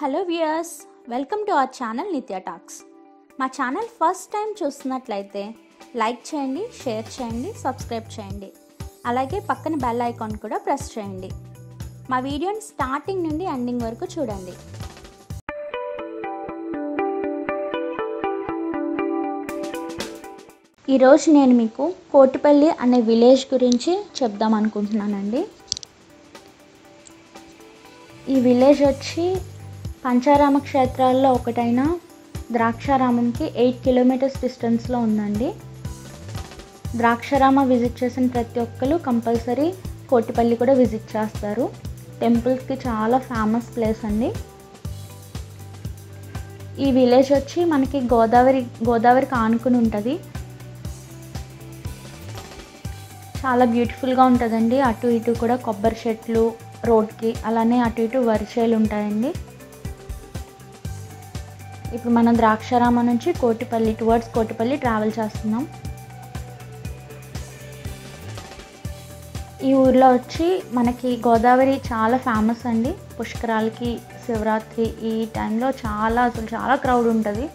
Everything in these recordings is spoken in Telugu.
Hello viewers, welcome to our channel నిత్య టాక్స్. మా ఛానల్ ఫస్ట్ టైం చూస్తున్నట్లయితే లైక్ చేయండి, షేర్ చేయండి, సబ్స్క్రైబ్ చేయండి. అలాగే పక్కన బెల్ ఐకాన్ కూడా ప్రెస్ చేయండి. మా వీడియోని స్టార్టింగ్ నుండి ఎండింగ్ వరకు చూడండి. ఈరోజు నేను మీకు కోటిపల్లి అనే విలేజ్ గురించి చెప్దాం అనుకుంటున్నానండి. ఈ విలేజ్ వచ్చి పంచారామ క్షేత్రాల్లో ఒకటైన ద్రాక్షారామంకి 8 కిలోమీటర్స్ డిస్టెన్స్లో ఉందండి. ద్రాక్షారామ విజిట్ చేసిన ప్రతి ఒక్కరు కంపల్సరీ కోటిపల్లి కూడా విజిట్ చేస్తారు. టెంపుల్స్కి చాలా ఫేమస్ ప్లేస్ అండి. ఈ విలేజ్ వచ్చి మనకి గోదావరికి ఆనుకుని ఉంటుంది. చాలా బ్యూటిఫుల్గా ఉంటుందండి. అటు ఇటు కూడా కొబ్బరి చెట్లు రోడ్కి, అలానే అటు ఇటు వరిచేలు ఉంటాయండి. ఇప్పుడు మనం ద్రాక్షారామ నుంచి కోటిపల్లి టువర్డ్స్ కోటిపల్లి ట్రావెల్ చేస్తున్నాం. ఈ ఊర్లో వచ్చి మనకి గోదావరి చాలా ఫేమస్ అండి. పుష్కరాలకి, శివరాత్రి ఈ టైంలో చాలా క్రౌడ్ ఉంటుంది.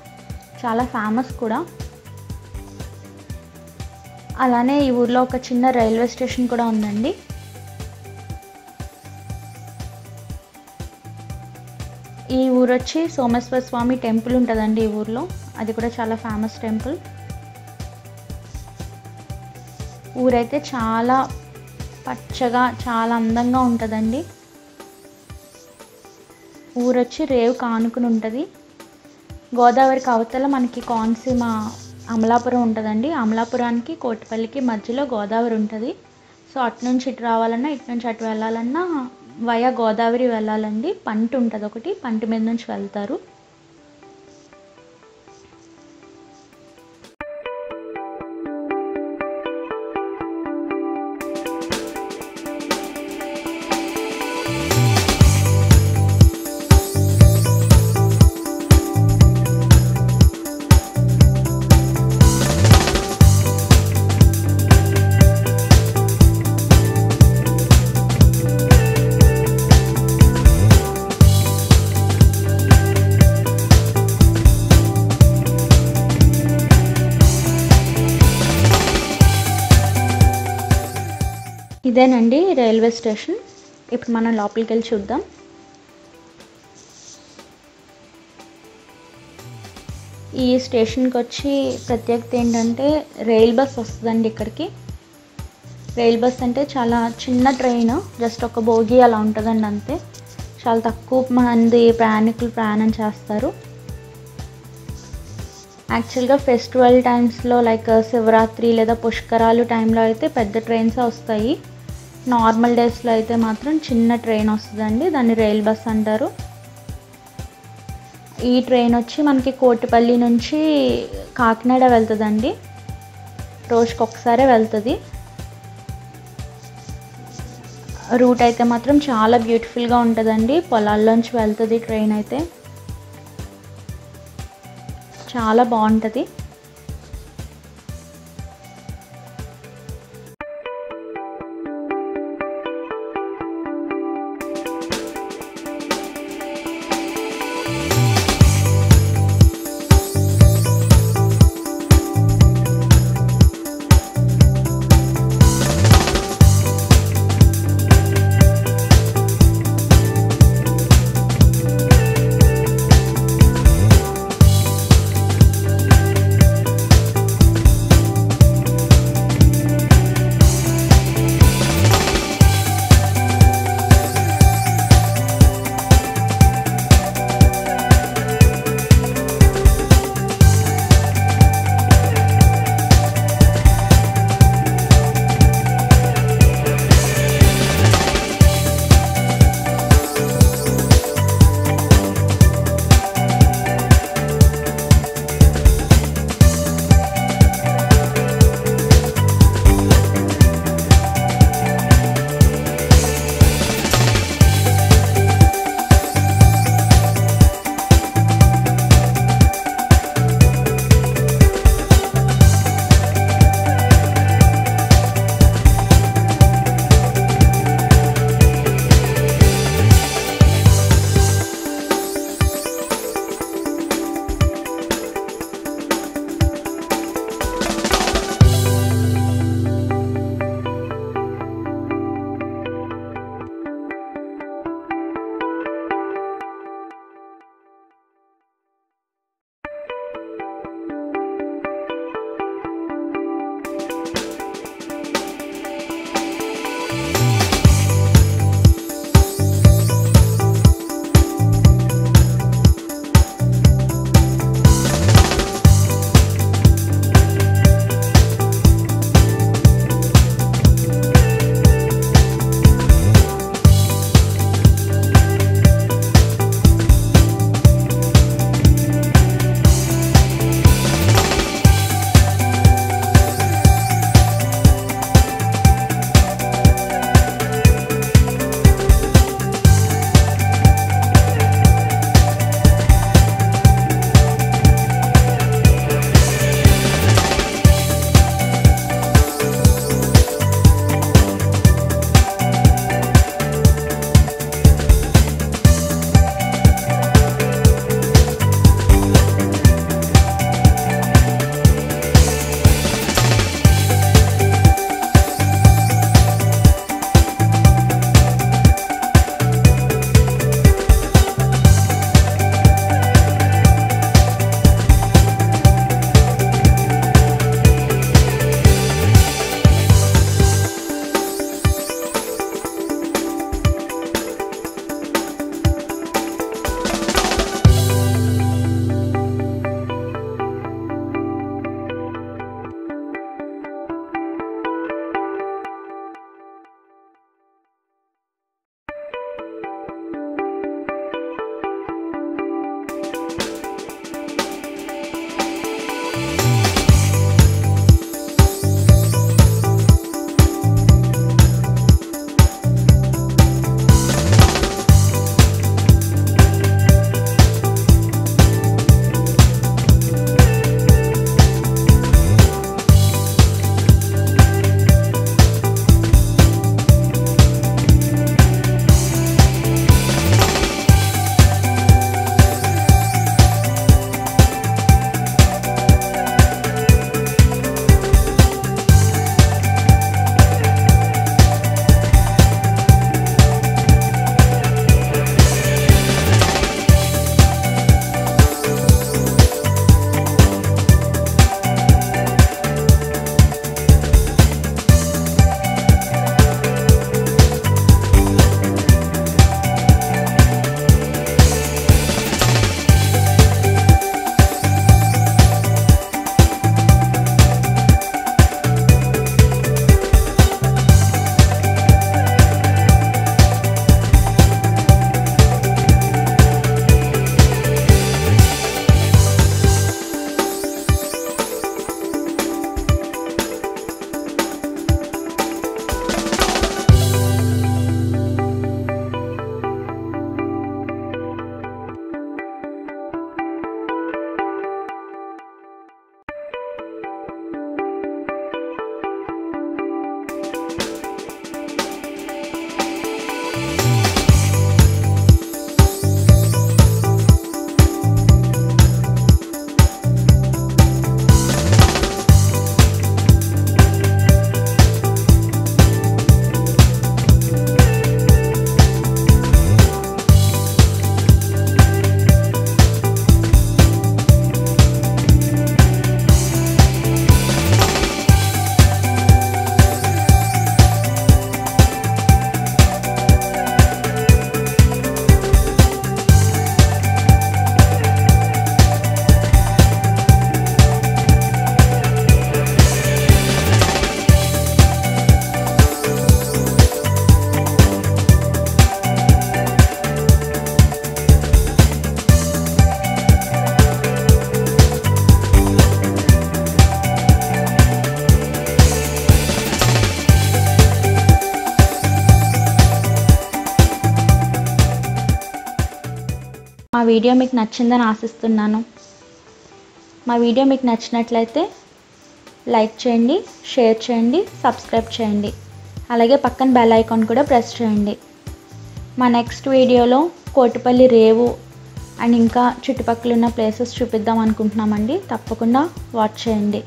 చాలా ఫేమస్ కూడా. అలానే ఈ ఊర్లో ఒక చిన్న రైల్వే స్టేషన్ కూడా ఉందండి. ఈ ఊరు వచ్చి సోమేశ్వర స్వామి టెంపుల్ ఉంటుందండి ఈ ఊర్లో. అది కూడా చాలా ఫేమస్ టెంపుల్. ఊరైతే చాలా పచ్చగా చాలా అందంగా ఉంటుందండి. ఊరు వచ్చి రేవు కానుకుని ఉంటుంది. గోదావరికి అవతల మనకి కోనసీమ అమలాపురం ఉంటుందండి. అమలాపురానికి కోటిపల్లికి మధ్యలో గోదావరి ఉంటుంది. సో అటు నుంచి ఇటు రావాలన్నా, ఇటు నుంచి అటు వెళ్ళాలన్నా వయా గోదావరి వెళ్ళాలండి. పంట ఉంటుంది ఒకటి, పంట మీద నుంచి వెళ్తారు. ఇదేనండి రైల్వే స్టేషన్. ఇప్పుడు మనం లోపలికి వెళ్ళి చూద్దాం. ఈ స్టేషన్కి వచ్చి ప్రత్యేకత ఏంటంటే రైల్ బస్ వస్తుందండి ఇక్కడికి. రైల్ బస్ అంటే చాలా చిన్న ట్రైన్, జస్ట్ ఒక బోగి అలా ఉంటుందండి అంతే. చాలా తక్కువ మంది ప్రయాణికులు ప్రయాణం చేస్తారు. యాక్చువల్గా ఫెస్టివల్ టైమ్స్లో లైక్ శివరాత్రి లేదా పుష్కరాలు టైంలో అయితే పెద్ద ట్రైన్స్ వస్తాయి. నార్మల్ డేస్లో అయితే మాత్రం చిన్న ట్రైన్ వస్తుందండి. దాన్ని రైల్ బస్ అంటారు. ఈ ట్రైన్ వచ్చి మనకి కోటిపల్లి నుంచి కాకినాడ వెళ్తుందండి. రోజుకి ఒకసారే వెళ్తుంది. రూట్ అయితే మాత్రం చాలా బ్యూటిఫుల్గా ఉంటుందండి. పొలాల్లోంచి వెళ్తుంది ట్రైన్ అయితే. చాలా బాగుంటుంది. వీడియో మీకు నచ్చిందని ఆశిస్తున్నాను. మా వీడియో మీకు నచ్చినట్లయితే లైక్ చేయండి, షేర్ చేయండి, సబ్స్క్రైబ్ చేయండి. అలాగే పక్కన బెల్ ఐకాన్ కూడా ప్రెస్ చేయండి. మా నెక్స్ట్ వీడియోలో కోటిపల్లి రేవు అండ్ ఇంకా చుట్టుపక్కల ఉన్న ప్లేసెస్ చూపిద్దాం అనుకుంటున్నామండి. తప్పకుండా వాచ్ చేయండి.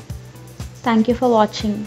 Thank you for watching.